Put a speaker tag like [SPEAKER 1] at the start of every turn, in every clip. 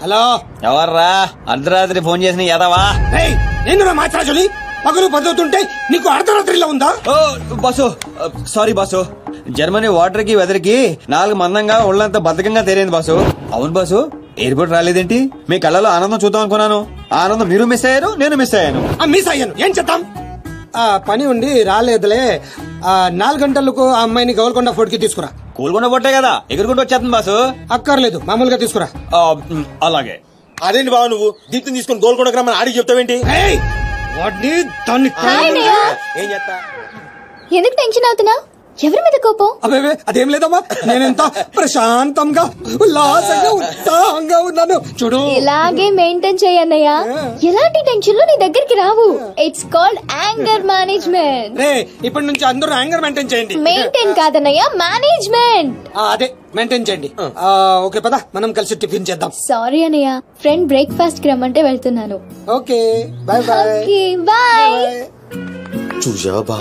[SPEAKER 1] Hello,
[SPEAKER 2] ఎవర్రా అర్ధరాత్రి phone చేసిన యాదవా?
[SPEAKER 1] నేను మాట్లాడాలి. పగలు పదవుతుంటే నీకు అర్ధరాత్రిలో ఉందా?
[SPEAKER 2] ఓ boss, sorry boss. Germany water కి వెదర్ కి 4 మందంగా ఒళ్ళంతా బద్ధకంగా తేలింది బాసు. అవును బాసు, ఎయిర్పోర్ట్ రాలేదేంటి? మీ కళ్ళలో ఆనందం చూద్దాం అనుకున్నాను. ఆనందం మీరు మిస్ అయ్యారు, నేను మిస్ అయ్యాను.
[SPEAKER 1] మిస్ అయ్యాను, ఏం చేద్దాం? పని ఉండి రాలేదులే. 4 గంటలకు ఆ అమ్మాయిని గోల్కొండ ఫోర్ట్ కి తీసుకురా.
[SPEAKER 2] గోల్కొండ ఫోర్టే కదా, ఎగురుకుంటూ వచ్చేస్తుంది బాసు.
[SPEAKER 1] అక్కర్లేదు, మామూలుగా తీసుకురా.
[SPEAKER 2] అలాగే.
[SPEAKER 3] అదేంటి బాబు, నువ్వు దీప్తిని తీసుకుని గోల్కొండకు రమ్మని ఆడికి చెప్తావేంటి?
[SPEAKER 4] ఏం చేస్తా? ఎందుకు టెన్షన్ అవుతున్నా? ఎవరి మీద కోపం?
[SPEAKER 1] అదే అదేం లేదమ్మా, నేనెంత ప్రశాంతంగా ఉల్లాసంగా ఉత్సాహంగా ఉన్నాను చూడు.
[SPEAKER 4] ఇలాగే మెయింటైన్ చేయన్నయ్యా. ఎలాంటి టెన్షన్లు నీ దగ్గరికి రావు. It's called anger management.
[SPEAKER 1] రే, ఇప్పటి నుంచి అందరూ యాంగర్ మెయింటైన్ చేయండి.
[SPEAKER 4] మెయింటైన్ కాదన్నయ్యా, మేనేజ్మెంట్.
[SPEAKER 1] అదే మెయింటైన్ చేయండి. ఓకే పద, మనం కలిసి టిఫిన్ చేద్దాం.
[SPEAKER 4] సారీ అన్నయ్య, ఫ్రెండ్ బ్రేక్ఫాస్ట్ కి రమ్మంటే వెళ్తున్నాను.
[SPEAKER 1] Okay bye bye.
[SPEAKER 4] బాయ్.
[SPEAKER 3] చూసావా బా,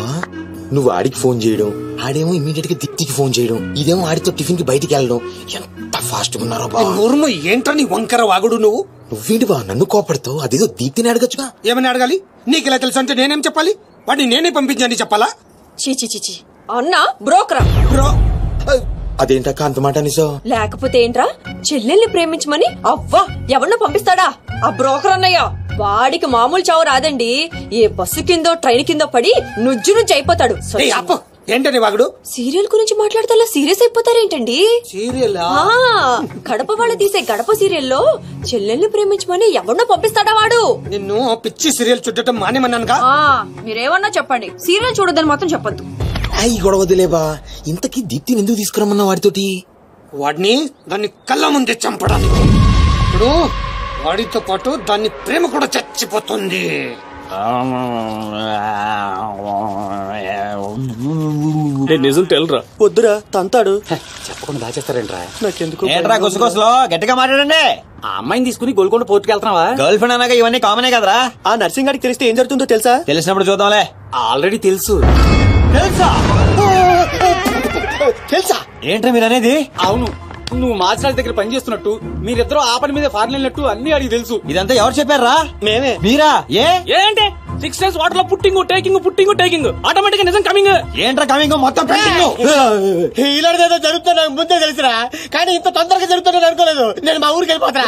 [SPEAKER 3] నువ్వు ఆడికి ఫోన్ చేయడం, ఆడేమో ఇమీడియట్ గా దీప్తికి ఫోన్ చేయడం, ఇదేమో ఆడితో టిఫిన్ కి బయటికి వెళ్ళడం. ఎంత ఫాస్ట్ గా ఉన్నారో బా.
[SPEAKER 1] నోర్ము ఏంట్రా నీ వంకర వాగుడు నువ్వు?
[SPEAKER 3] నువ్వేంటి బా నన్ను కోపడతావు? అదేదో దీప్తిని అడగచ్చుగా.
[SPEAKER 1] ఏమని అడగాలి? నీకు ఇలా తెలుసు అంటే నేనేం చెప్పాలి? వాడిని నేనే పంపించండి చెప్పాలా?
[SPEAKER 5] చీచి అన్నా బ్రోకరా?
[SPEAKER 1] బ్రో
[SPEAKER 3] అదేంటక్క అంత మాట నిజం?
[SPEAKER 5] లేకపోతే ఏంట్రా, చెల్లెల్ని ప్రేమించమని అవ్వా ఎవరినో పంపిస్తాడా ఆ బ్రోకర్ అన్నయ్య? వాడికి మామూలు చావు రాదండి. ఏ బస్సు కిందో ట్రైన్ కిందో పడి నుజ్జు నుంచి అయిపోతాడు.
[SPEAKER 1] ఏంటని వాగుడు?
[SPEAKER 5] సీరియల్ గురించి మాట్లాడితే అలా సీరియస్ అయిపోతారేంటండి?
[SPEAKER 1] సీరియల్
[SPEAKER 5] గడప వాళ్ళు తీసే గడప సీరియల్లో చెల్లెల్ని ప్రేమించమని ఎవరినో పంపిస్తాడా వాడు?
[SPEAKER 1] నిన్ను పిచ్చి సీరియల్ చుట్టడం మానేమన్నానుగా.
[SPEAKER 5] మీరేమన్నా చెప్పండి, సీరియల్ చూడదని మాత్రం చెప్పద్దు.
[SPEAKER 3] ఈ గొడవదిలేబా, ఇంతకీ దీప్తిని ఎందుకు తీసుకురమ్మన్నా వాడితోటి?
[SPEAKER 1] వాడిని దాన్ని కళ్ళ ముందే చంపడానికి. ఇప్పుడు వాడితో పాటు దాన్ని ప్రేమ కూడా చచ్చిపోతుంది.
[SPEAKER 6] నిజం తెలరా?
[SPEAKER 3] వద్దురా, తంతాడు.
[SPEAKER 6] చెప్పకుండా దాచేస్తారేంట్రా?
[SPEAKER 3] నాకెందుకు
[SPEAKER 2] ఏంట్రా గుసగుసలో గట్టిగా మాట్లాడండి.
[SPEAKER 6] ఆ అమ్మాయిని తీసుకుని గోల్కొండ పోర్టుకి వెళ్తున్నావా?
[SPEAKER 2] గర్ల్ ఫ్రెండ్ అన్నాక ఇవన్నీ కామనే కదరా.
[SPEAKER 3] ఆ నర్సింగ్ గారికి తెలిస్తే ఏం జరుగుతుందో తెలుసా?
[SPEAKER 2] తెలిసినప్పుడు చూద్దాంలే.
[SPEAKER 6] ఆల్రెడీ తెలుసు.
[SPEAKER 2] తెలుసా ఏంట్రా మీరు అనేది?
[SPEAKER 6] అవును, నువ్వు మాచిరాజు దగ్గర పని చేస్తున్నట్టు, మీరిద్దరూ ఆ పని మీద ఫారెన్ వెళ్ళినట్టు అన్ని అడిగి తెలుసు.
[SPEAKER 2] ఇదంతా ఎవరు చెప్పారా?
[SPEAKER 3] మేమే.
[SPEAKER 2] మీరా?
[SPEAKER 6] ఏంటి 6 days వాటర్ లో పుట్టింగ్ టేకింగ్ ఆటోమేటిక్ నిజం కమింగ్.
[SPEAKER 2] ఏంట్రా కమింగ్ మొత్తం పెండింగ్?
[SPEAKER 3] ఇలాంటిదేదో జరుగుతున్నా నాకు ముందే తెలుసురా, కానీ ఇంత తొందరగా జరుగుతుందని అనుకోలేదు. నేను మా ఊరికి వెళ్ళిపోతా.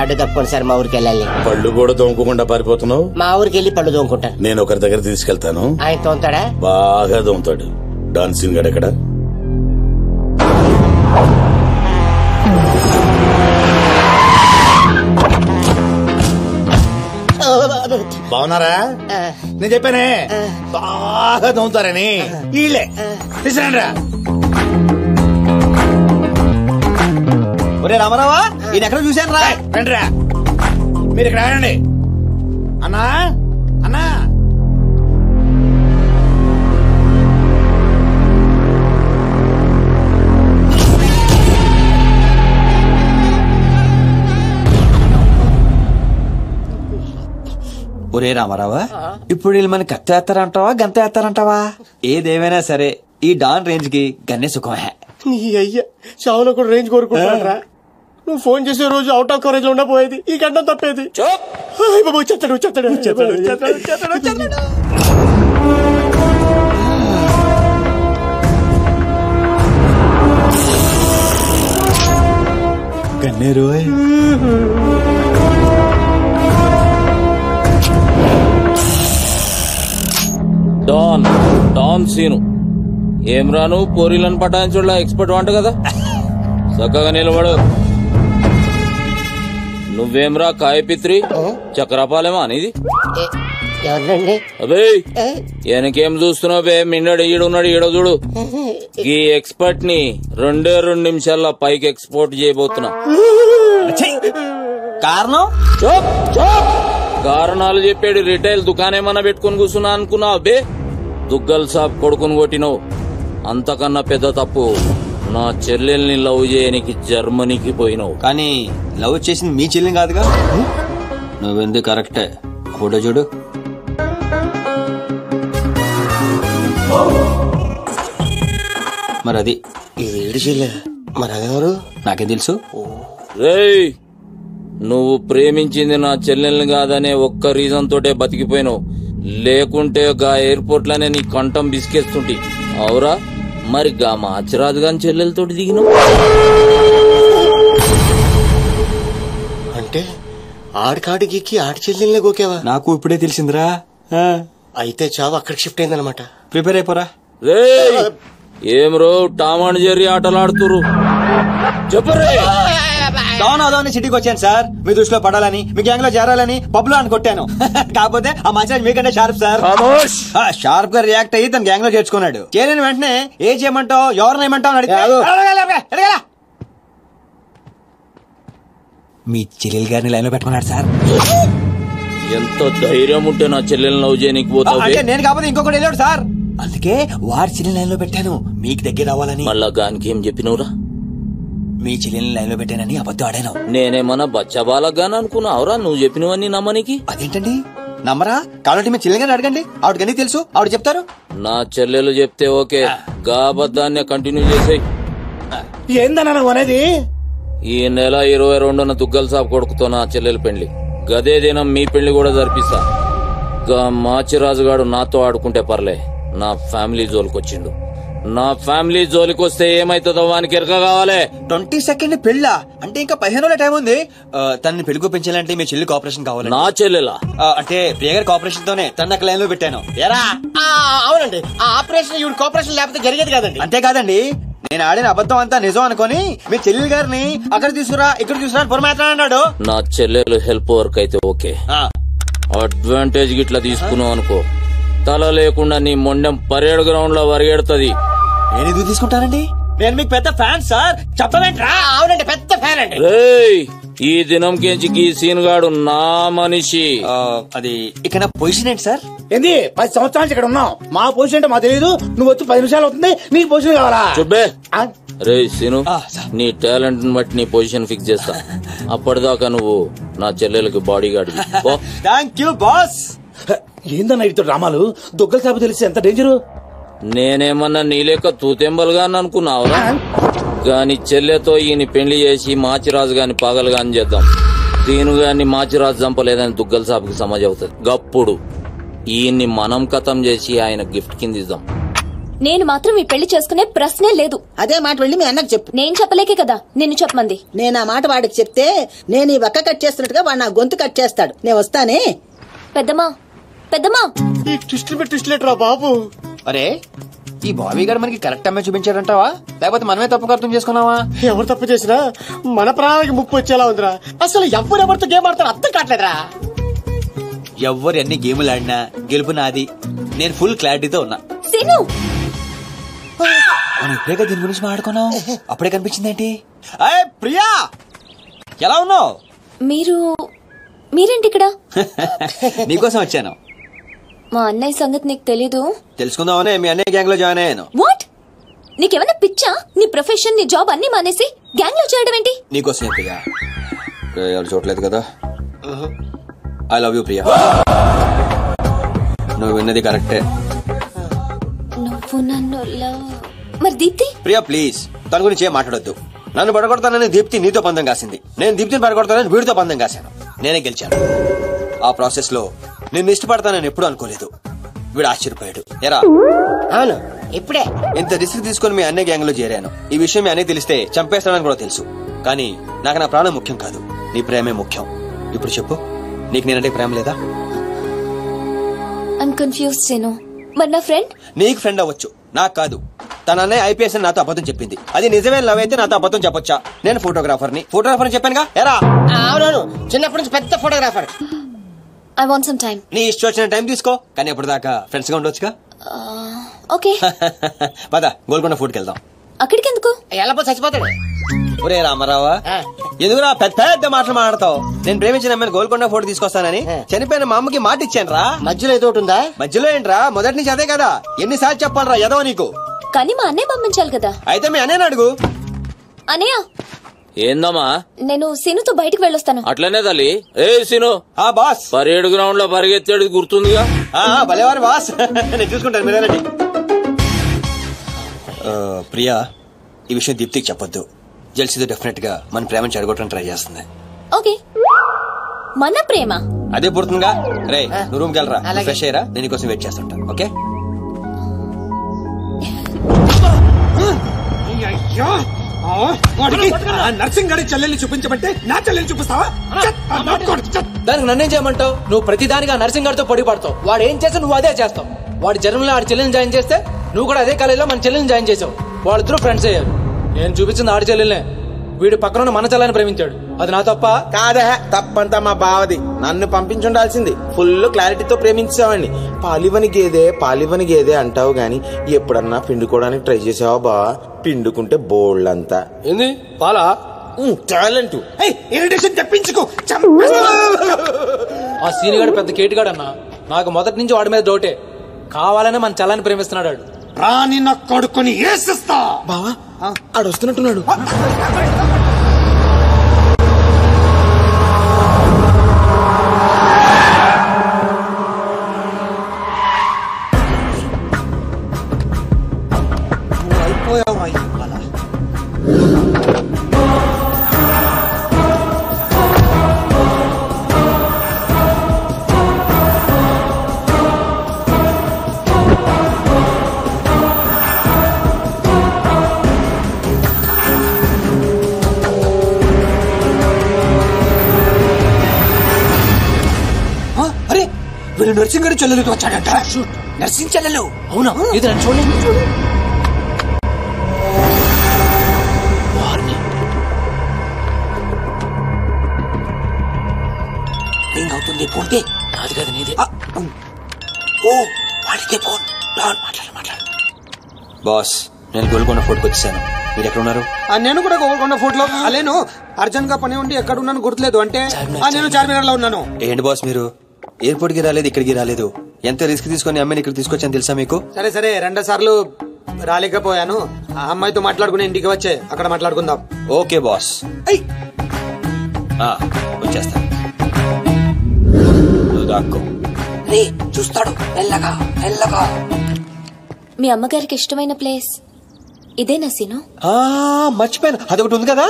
[SPEAKER 7] అడ్డు తప్పకుండా సార్, మా ఊరికి వెళ్ళాలి.
[SPEAKER 8] పళ్ళు కూడా తోముకోకుండా పారిపోతున్నావు?
[SPEAKER 7] మా ఊరికి వెళ్ళి పళ్ళు తోముకుంటాను.
[SPEAKER 8] నేను ఒకరి దగ్గర తీసుకెళ్తాను.
[SPEAKER 7] ఆయన తోముతాడా?
[SPEAKER 8] బాగా తోముతాడు. డాన్సింగ్ గడ ఎక్కడ? బాగున్నారా? నేను చెప్పానే బాగా తోముతారని. వీళ్ళే తీసుకురండి రా.
[SPEAKER 2] ఒరే రామారావా, ఈయన ఎక్కడ చూశాను రా.
[SPEAKER 8] రండి రా, మీరు ఇక్కడ రండి. అన్నా అన్నా,
[SPEAKER 2] ఒరే రామారావా, ఇప్పుడు వీళ్ళు మన కత్తి వేస్తారంటావా గంత వేస్తారంటావా? ఏదేమైనా సరే ఈ డాన్ రేంజ్ కి గన్నే సుఖమే.
[SPEAKER 3] నీ అయ్యా చావులో కూడా రేంజ్ కోరుకుంటారా? నువ్వు ఫోన్ చేసే రోజు అవుట్ ఆఫ్ కవరేజ్ లో ఉండబోయేది, ఈ గంట తప్పేది. చెత్తాడు.
[SPEAKER 2] గన్నేరు
[SPEAKER 9] డాన్ సీను ఏం రాను పోరీలను పటాయించుడులా ఎక్స్పర్ట్ వంట కదా, చక్కగా నిలబడు. నువ్వేమ్రా కాయపిత్రి చక్రపాలేమా అనేది?
[SPEAKER 7] ఎవరండి?
[SPEAKER 9] అబే వెనకేం చూస్తున్నావు బే? మిన్నడు ఈడున్నాడు, ఈడో చూడు. ఈ ఎక్స్పర్ట్ ని 2 నిమిషాల్లో పైకి ఎక్స్పోర్ట్ చేయబోతున్నా.
[SPEAKER 2] కారణం?
[SPEAKER 9] కారణాలు చెప్పాడు. రిటైల్ దుకాణేమన్నా పెట్టుకుని కూర్చున్నా అనుకున్నావు? అబ్బే దుగ్గల్ సాబ్ కొడుకుని కొట్టినావు. అంతకన్నా పెద్ద తప్పు నా చెల్లెల్ని లవ్ చేయనికి జర్మనీకి పోయినావు.
[SPEAKER 2] కానీ లవ్ చేసింది మీ చెల్లి కాదుగా. నువ్వెందుకు కరెక్టే. ఫోటో చూడు. మరి అది
[SPEAKER 3] ఇది ఏడు చెల్లె, మరి అదెవరు?
[SPEAKER 2] నాకేం తెలుసు.
[SPEAKER 9] రేయ్, నువ్వు ప్రేమించింది నా చెల్లెల్ని కాదనే ఒక్క రీజన్ తోటే బతికిపోయినావు. లేకుంటే గా ఎయిర్పోర్ట్ లోనే నీ కంఠం బిస్కేస్తుంటి. అవురా, మరి గా మాచిరాజు గాని చెల్లెలతోటి దిగినావు.
[SPEAKER 3] అంటే ఆడికాడికి ఆడి చెల్లెల్నే గోకేవా?
[SPEAKER 2] నాకు ఇప్పుడే తెలిసిందిరా.
[SPEAKER 3] అయితే చావు అక్కడికి షిఫ్ట్ అయిందనమాట.
[SPEAKER 2] ప్రిపేర్ అయిపోరా.
[SPEAKER 9] రేయ్, ఏం రో టామ్ అండ్ జెర్రీ ఆటలాడుతురు? చెప్పరే.
[SPEAKER 2] డౌన్ అవుదామని సిటీకి వచ్చాను సార్, మీ దృష్టిలో పడాలని, మీ గ్యాంగ్ లో చేరాలని పబ్ లో అని కొట్టాను. కాకపోతే ఆ మసాజ్ మీకంటే షార్ప్ సార్. షార్ప్ గా రియాక్ట్ అయ్యి తన గ్యాంగ్ లో చేర్చుకున్నాడు. చేరిన వెంటనే ఏం చేయమంటావు, ఎవరిని ఏమంటావు అని అడిగాడు. మీ చెల్లెలు గారిని లైన్ లో పెట్టుకున్నాడు సార్.
[SPEAKER 9] ఎంత ధైర్యం ఉంటే నా చెల్లెల్ని లవ్ చేయనీకి పోతావు?
[SPEAKER 2] అంటే నేను కాకపోతే ఇంకొకటి వెళ్ళాడు సార్, అందుకే వారి చెల్లెలు లైన్ లో పెట్టాను మీకు దగ్గర రావాలని.
[SPEAKER 9] మళ్ళా గానికి ఏం చెప్పినవురా?
[SPEAKER 2] మీ చెల్లెల్ని లైన్ లో పెట్టానని అబద్ధం ఆడాను.
[SPEAKER 9] నేనేమన్నా బచ్చబాలగాని అనుకున్నావురా నువ్వు చెప్పినవన్నీ నమ్మనికి?
[SPEAKER 2] అదేంటండి నమ్మరా? కాబట్టి మీ చెల్లెలు గారిని అడగండి, ఆవిడకన్నీ తెలుసు, ఆవిడ చెప్తారు.
[SPEAKER 9] నా చెల్లెలు చెప్తే ఓకే, గా అబద్ధాన్ని కంటిన్యూ చేసేయి.
[SPEAKER 8] ఏందన్నా నువ్వు అనేది?
[SPEAKER 9] ఈ నెల 22న దుగ్గల్ సాబ్ కొడుకుతో నా చెల్లెలు పెళ్లి. గదే దినం మీ పెళ్లి కూడా జరిపిస్తా. గా మాచిరాజుగాడు నాతో ఆడుకుంటే పర్లే, నా ఫ్యామిలీ జోలికొచ్చిండు. నా ఫ్యామిలీ జోలికొస్తే ఏమైతుందో వానికి ఎరక కావాలి.
[SPEAKER 2] 22nd పెళ్ళా? అంటే ఇంకా 15 రోజుల టైం ఉంది. తనని పెళ్లికి పెంచాలంటే మీ చెల్లికి ఆపరేషన్ కావాలి.
[SPEAKER 9] నా చెల్లెలా?
[SPEAKER 2] అంటే ప్రియ గారికి ఆపరేషన్ తోనే తన లైన్ లో పెట్టాను.
[SPEAKER 3] అవునండి, ఆ ఆపరేషన్ ఈవిడ కోఆపరేషన్ లేకపోతే జరిగేది కాదండి.
[SPEAKER 2] అంతేకాదండి, నేను ఆడిన అబద్ధం అంతా నిజం అనుకొని మీ చెల్లెలు గారిని అక్కడ తీసుకురా ఇక్కడ తీసుకురా పొరమాత్ర అన్నాడు.
[SPEAKER 9] నా చెల్లెలు హెల్ప్ వర్క్ అయితే ఓకే, అడ్వాంటేజ్ గిట్లా తీసుకున్నావు అనుకో, తల లేకుండా నీ మొండెం పరేడ్ గ్రౌండ్ లో వరిగెడుతుంది.
[SPEAKER 2] నేను ఎందుకు తీసుకుంటానండి? నేను మీకు పెద్ద ఫ్యాన్ సార్, చెప్పలేంట్రా?
[SPEAKER 3] అవునండి, పెద్ద ఫ్యాన్ అండి.
[SPEAKER 9] రేయ్, ఈ దినం కెంచి ఈ సీన్ గాడు నా మనిషి.
[SPEAKER 2] అది ఇక్కడ పొజిషన్ ఏంటి సార్?
[SPEAKER 8] ఏంది 10 సంవత్సరాలు ఇక్కడ ఉన్నాం, మా పొజిషన్ అంటే మాకు తెలియదు. నువ్వు వచ్చి 10 నిమిషాలు అవుతుంది, నీ పొజిషన్ కావాలా?
[SPEAKER 9] చుబ్బే. రే సీను, నీ టాలెంట్ బట్టి నీ పొజిషన్ ఫిక్స్ చేస్తా. అప్పటిదాకా నువ్వు నా చెల్లెలకి body guard.
[SPEAKER 2] Thank you boss.
[SPEAKER 8] ఏందన్నా ఇటు రామాలు, దుగ్గల సాబు తెలిసి ఎంత డేంజరు?
[SPEAKER 9] నేనేమన్నా నీ లెక్క తూతెంబలుగా అనుకున్నావురా? గాని చెల్లెతో ఈయన పెళ్లి చేసి మాచిరాజు గాని పాగలు గాని చేద్దాం. దీని గాని మాచిరాజు చంపలేదని దుగ్గల సాబుకి సమాజ్ అవుతుంది. గప్పుడు ఈయన్ని మనం కథం చేసి ఆయన గిఫ్ట్ కింద ఇద్దాం.
[SPEAKER 4] నేను మాత్రం ఈ పెళ్లి చేసుకునే ప్రశ్నే లేదు.
[SPEAKER 10] అదే మాట వెళ్ళి మీ అన్నకు చెప్పు.
[SPEAKER 4] నేను చెప్పలేకే కదా నిన్ను చెప్పమంది.
[SPEAKER 10] నేను ఆ మాట వాడికి చెప్తే నేను ఈ వక్క కట్ చేస్తున్నట్టుగా వాడు నా గొంతు కట్ చేస్తాడు. నేను వస్తానే.
[SPEAKER 4] పెద్దమ్మా పెద్దమ్మా,
[SPEAKER 3] ఈ ట్విస్ట్ లేటరా బాబు.
[SPEAKER 2] అరే, ఈ బాబీ గారు మనకి కరెక్ట్ అమ్మాయి చూపించారంటావా, లేకపోతే మనమే తప్పుగా అర్థం చేసుకున్నావా?
[SPEAKER 3] ఎవరు తప్పు చేసినా మన ప్రాణానికి ముప్పు వచ్చేలా ఉందిరా. అసలు ఎవరెవరితో గేమ్ ఆడతారు అర్థం కావట్లేదురా.
[SPEAKER 2] ఎవరు ఎన్ని గేములు ఆడినా గెలుపు నాది. నేను ఫుల్ క్లారిటీతో ఉన్నా.
[SPEAKER 4] సీను,
[SPEAKER 2] మనం ఇప్పుడే దీని గురించి మాట్లాడుకున్నాం, అప్పుడే కనిపించింది ఏంటి? ప్రియా, ఎలా ఉన్నావు?
[SPEAKER 4] మీరేంటి ఇక్కడ?
[SPEAKER 2] నీకోసం వచ్చాను.
[SPEAKER 4] మా అన్నయ్య సంగతి నీకు తెలీదు?
[SPEAKER 2] తెలుసుకుందామనే మీ అన్నయ్య గ్యాంగ్ లో జాయిన్ అయ్యాను.
[SPEAKER 4] వాట్? నీకేమైనా పిచ్చా? నీ ప్రొఫెషన్ నీ జాబ్ అన్ని మానేసి గ్యాంగ్ లో చేయడం ఏంటి?
[SPEAKER 2] నీకోసం ప్రియా. ఎవరు చూడలేదు కదా. I love you Priya. నువ్వు విన్నది కరెక్టే.
[SPEAKER 4] నువ్వు నన్ను మరి దీప్తి?
[SPEAKER 2] ప్రియా ప్లీజ్, తన గురించి ఏం మాట్లాడొద్దు. నన్ను పడగొడతానని దీప్తి నీతో పందెం కాసింది, నేను దీప్తిని పడగొడతానని వీడితో పందెం కాశాను. నేనే గెలిచాను. ఆ ప్రాసెస్ లో నిన్ను ఇష్టపడతానని ఎప్పుడు అనుకోలేదు. వీడు ఆశ్చర్యపోయాడు. ఎరా?
[SPEAKER 10] అవును, ఇప్పుడే
[SPEAKER 2] ఇంత రిస్క్ తీసుకుని మీ అన్నయ్య గ్యాంగ్ లో చేరాను. ఈ విషయం మీ అన్నయ్య తెలిస్తే చంపేస్తానని కూడా తెలుసు. కానీ నాకు నా ప్రాణం ముఖ్యం కాదు, నీ ప్రేమే ముఖ్యం. ఇప్పుడు చెప్పు, నీకు నేనంటే ప్రేమ లేదా?
[SPEAKER 4] ఐమ్ కన్ఫ్యూజ్ సేను. మరి నా ఫ్రెండ్?
[SPEAKER 2] నీకు ఫ్రెండ్ అవ్వచ్చు, నాకు కాదు. తన అన్నయ్య ఐపీఎస్ అని నాతో అబద్ధం చెప్పింది. అది నిజమే లవ్ అయితే నాతో అబద్ధం చెప్పొచ్చా? నేను ఫోటోగ్రాఫర్ని చెప్పానుగా. ఎరా?
[SPEAKER 10] అవునవును, చిన్నప్పటి నుంచి పెద్ద photographer.
[SPEAKER 4] I want some time.
[SPEAKER 2] నీ ఇష్టం వచ్చిన టైం తీసుకో, కానీ ఎప్పటిదాకా ఫ్రెండ్స్ గా ఉండొచ్చుగా.
[SPEAKER 4] ఓకే.
[SPEAKER 2] పద గోల్కొండ ఫుడ్కి వెళ్దాం.
[SPEAKER 4] అక్కడికి ఎందుకు?
[SPEAKER 10] ఎలా చచ్చిపోతాడు.
[SPEAKER 2] ఒరే రామారావా, ఎందుకురా పెద్ద మాటలు మాట్లాడతావు? నేను ప్రేమించిన అమ్మాయిని గోల్కొండ ఫోటో తీసుకొస్తానని చనిపోయిన మా అమ్మకి మాట ఇచ్చాను రా.
[SPEAKER 3] మధ్యలో ఏదో ఒకటి ఉందా?
[SPEAKER 2] మధ్యలో ఏంట్రా, మొదటి నుంచి అదే కదా. ఎన్నిసార్లు చెప్పాలరా ఎదవ నీకు?
[SPEAKER 4] కానీ మా అన్నయ్య పంపించాలి కదా.
[SPEAKER 2] అయితే మీ అన్నయ్యని అడుగు.
[SPEAKER 4] అన్నయ్య
[SPEAKER 9] ఏందమ్మా?
[SPEAKER 4] నేను సీనుతో బయటకు వెళ్ళొస్తాను.
[SPEAKER 9] అట్లనే తల్లి. ఏ సీను,
[SPEAKER 2] బాస్
[SPEAKER 9] పరేడ్ గ్రౌండ్ లో పరిగెత్తేది గుర్తుందిగా?
[SPEAKER 2] భలేవారు బాస్. నేను చూసుకుంటాను, మీరేనండి. ప్రియా, ఈ విషయం దీప్తికి చెప్పొద్దు. జెల్సీతో డెఫినెట్ గా మన ప్రేమను చెడగొట్టడానికి ట్రై చేస్తుంది.
[SPEAKER 4] ఓకే, మన ప్రేమ
[SPEAKER 2] అదే పుడుతుందిగా. రే, నువ్వు రూమ్కి వెళ్ళరా, ఫ్రెష్ అయ్యరా, నేను నీకోసం వెయిట్ చేస్తుంటా. ఓకే?
[SPEAKER 1] అయ్యో, వాడికి నర్సింగ్ గారి చెల్లెల్ని చూపించమంటే నా చెల్లెల్ని చూపిస్తావా?
[SPEAKER 6] దానికి నన్నేం చేయమంటావు? నువ్వు ప్రతిదానికి ఆ నర్సింగ్ గారితో పొడి పడతావు. వాడు ఏం చేస్తే నువ్వు అదే చేస్తావు. వాడి జన్మలో ఆడి చెల్లెల్ని జాయిన్ చేస్తే నువ్వు కూడా అదే కాలేజీలో మన చెల్లెల్ని జాయిన్ చేసావు. వాళ్ళిద్దరూ ఫ్రెండ్స్ అయ్యారు. నేను చూపించింది ఆడి చెల్లెల్నే. వీడు పక్కన మన చెల్లెని ప్రేమించాడు. అది నా తప్ప
[SPEAKER 3] కాదా? తప్పంతా మా బావది. నన్ను పంపించుండాల్సింది. ఫుల్ క్లారిటీతో ప్రేమించావండి. పాలివని గేదే అంటావు గాని ఎప్పుడన్నా పిండుకోవడానికి ట్రై చేసావా బా? పిండుకుంటే బోల్డంతా.
[SPEAKER 6] ఏంది పాలా?
[SPEAKER 3] టాలెంట్.
[SPEAKER 1] ఇరిటేషన్ తెప్పించుకో.
[SPEAKER 6] ఆ సీనిగాడు పెద్ద కేటుగాడు అన్న. నాకు మొదటి నుంచి వాడి మీద డౌటే. కావాలనే మన చెల్లని ప్రేమిస్తున్నాడు.
[SPEAKER 1] రాని నా కొడుకుని ఏసిస్తా.
[SPEAKER 3] బావా ఆడు వస్తున్నట్టున్నాడు.
[SPEAKER 1] వీళ్ళు నర్సింగ్ గారి చెల్లెలతో వచ్చాడంట. నర్సింగ్ చెల్లెలు?
[SPEAKER 6] అవునా? ఇది నన్ను చూడండి.
[SPEAKER 1] రింగ్ అవుతుంది. పోతే
[SPEAKER 6] కాదు కదా నీదే.
[SPEAKER 1] ఓ వాడితే ఫోన్. మాట్లాడు.
[SPEAKER 2] బాస్, నేను గోల్కొండ ఫోర్ట్కి వచ్చేసాను. మీరు ఎక్కడ ఉన్నారు?
[SPEAKER 1] నేను కూడా గోల్కొండ ఫోర్ట్ లో. నేను అర్జెంట్ గా పని ఉండి ఎక్కడ ఉన్నాను గుర్తులేదు. అంటే నేను చార్మినార్ లో ఉన్నాను.
[SPEAKER 2] ఏంటి బాస్ మీరు ఎయిర్పోర్ట్ కి రాలేదు, ఇక్కడికి రాలేదు? ఎంత రిస్క్ తీసుకుని అమ్మాయిని ఇక్కడ తీసుకొచ్చాను తెలుసా మీకు?
[SPEAKER 1] సరే 2 సార్లు రాలేకపోయాను. ఆ అమ్మాయితో మాట్లాడుకుని ఇంటికి వచ్చే అక్కడ మాట్లాడుకుందాం.
[SPEAKER 2] ఓకే బాస్, వచ్చేస్తా. నువ్వు దాక్కో.
[SPEAKER 1] చూస్తాడు. మెల్లగా.
[SPEAKER 4] మీ అమ్మగారికి ఇష్టమైన ప్లేస్ ఇదేనా సీను?
[SPEAKER 2] మర్చిపోయాను, అదొకటి ఉంది కదా.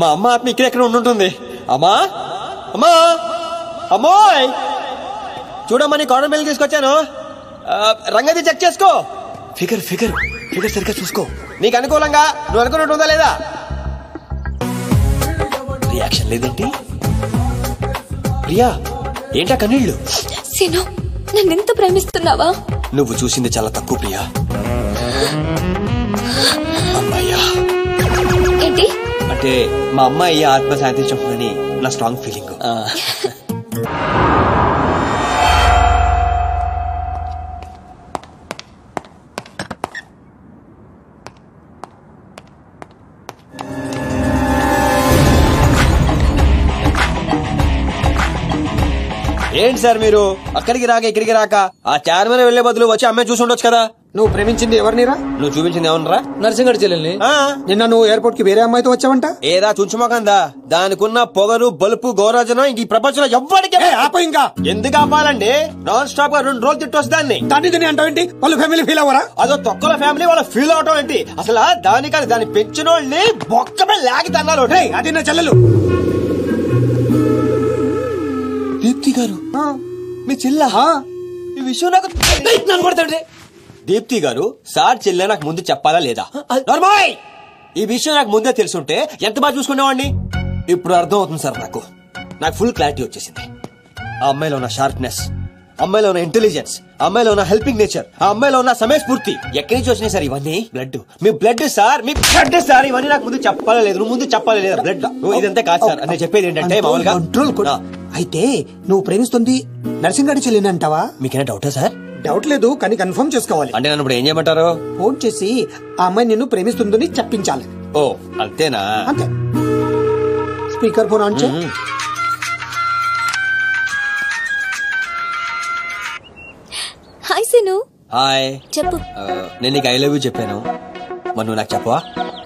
[SPEAKER 2] మా అమ్మ ఆత్మ ఇక్కడెక్కడ ఉండుంటుంది. అమ్మా అమ్మా అమ్మోయ్, చూడమ్మా, నీ కాటన్ బిల్ తీసుకొచ్చాను. రంగది చెక్ చేసుకో. ఫిగర్ సరిగ్గా చూసుకో. నీకు అనుకూలంగా నువ్వు అనుకున్నట్టు ఉందా లేదా? రియాక్షన్ లేదేంటి? ప్రియా, ఏంటా కన్నీళ్ళు?
[SPEAKER 4] సీను, నన్నెంత ప్రేమిస్తున్నావా?
[SPEAKER 2] నువ్వు చూసింది చాలా తక్కువ ప్రియా. అమ్మాయ్యా
[SPEAKER 4] ఏంటి
[SPEAKER 2] అంటే మా అమ్మాయి ఆత్మ శాంతించమని నా స్ట్రాంగ్ ఫీలింగ్. ఏంటి సార్ మీరు అక్కడికి రాక ఇక్కడికి రాక ఆ చార్మినార్ వెళ్లే బదులు వచ్చి అమ్మాయి చూసి ఉండొచ్చు కదా.
[SPEAKER 1] నువ్వు ప్రేమించింది ఎవరినిరా?
[SPEAKER 2] నువ్వు చూపించింది ఎవరినరా?
[SPEAKER 6] నర్సింగ్ గారి చెల్లెల్ని.
[SPEAKER 1] నిన్న నువ్వు ఎయిర్పోర్ట్ కి వేరే అమ్మాయితో వచ్చావంట.
[SPEAKER 2] ఏదా చుంచుమోకందా? దానికున్న పొగరు బలుపు గౌరవజనం ఇంక ఈ ప్రపంచంలో ఎవ్వడికి.
[SPEAKER 1] ఆపో ఇంకా.
[SPEAKER 2] ఎందుకు ఆపాలండి? నాన్ స్టాప్ గా 2 రోజులు తిట్టొచ్చు దాన్ని.
[SPEAKER 1] దాన్ని అంటావేంటి? వాళ్ళ ఫ్యామిలీ ఫీల్ అవ్వరా?
[SPEAKER 2] అదో తొక్కల ఫ్యామిలీ వాళ్ళ ఫీల్ అవటం ఏంటి? అసలు దానికని దాన్ని పెంచిన వాళ్ళని బొక్కమే లాగి తన్నారు.
[SPEAKER 1] అది నా చెల్లెలు.
[SPEAKER 2] దీప్తి గారు మీ చెల్ల? ఈ విషయం నాకు కొడతాండి. దీప్తి గారు సార్ చెల్లె నాకు ముందు చెప్పాలా లేదా? ఈ విషయం నాకు ముందే తెలుసుంటే ఎంత బాగా చూసుకునేవాడిని. ఇప్పుడు అర్థం అవుతుంది సార్. నాకు ఫుల్ క్లారిటీ వచ్చేసింది. ఆ అమ్మాయిలో ఉన్న షార్ప్నెస్, అమ్మాయిలో ఉన్న ఇంటెలిజెన్స్, అమ్మాయిలో ఉన్న హెల్పింగ్ నేచర్, ఆ అమ్మాయిలో ఉన్న సమయస్ఫూర్తి ఎక్కడి నుంచి వచ్చినాయి సార్ ఇవన్నీ? బ్లడ్, మీ బ్లడ్ సార్, మీ బ్లడ్ సార్. ఇవన్నీ నాకు ముందు చెప్పాలా లేదు? నువ్వు ముందు చెప్పాలా లేదా? బ్లడ్ ఇదంతా కాదు సార్. నేను చెప్పేది ఏంటంటే మామూలుగా
[SPEAKER 1] కంట్రోల్ కూడా. అయితే నువ్వు ప్రేమిస్తుంది నర్సింగ్ గారి చెల్లిని అంటావా?
[SPEAKER 2] మీకేనా డౌటా సార్?
[SPEAKER 1] డౌట్ లేదు, కానీ కన్ఫర్మ్ చేసుకోవాలి.
[SPEAKER 2] అంటే నన్ను ఇప్పుడు ఏం చేయమంటారు?
[SPEAKER 1] ఫోన్ చేసి ఆ అమ్మాయి నిన్ను ప్రేమిస్తుందని చెప్పించాలి.
[SPEAKER 2] ఓ అంతేనా?
[SPEAKER 1] అంతే. స్పీకర్ ఫోన్ ఆన్ చేయి.
[SPEAKER 4] హాయ్ సీను.
[SPEAKER 2] హాయ్.
[SPEAKER 4] చెప్పు.
[SPEAKER 2] నేను నీకు ఐ లవ్ యూ చెప్పాను, మరి నువ్వు నాకు చెప్పవా?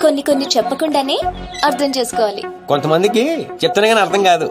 [SPEAKER 4] కొన్ని చెప్పకుండానే అర్థం చేసుకోవాలి.
[SPEAKER 2] కొంతమందికి చెప్తానే కానీ అర్థం కాదు.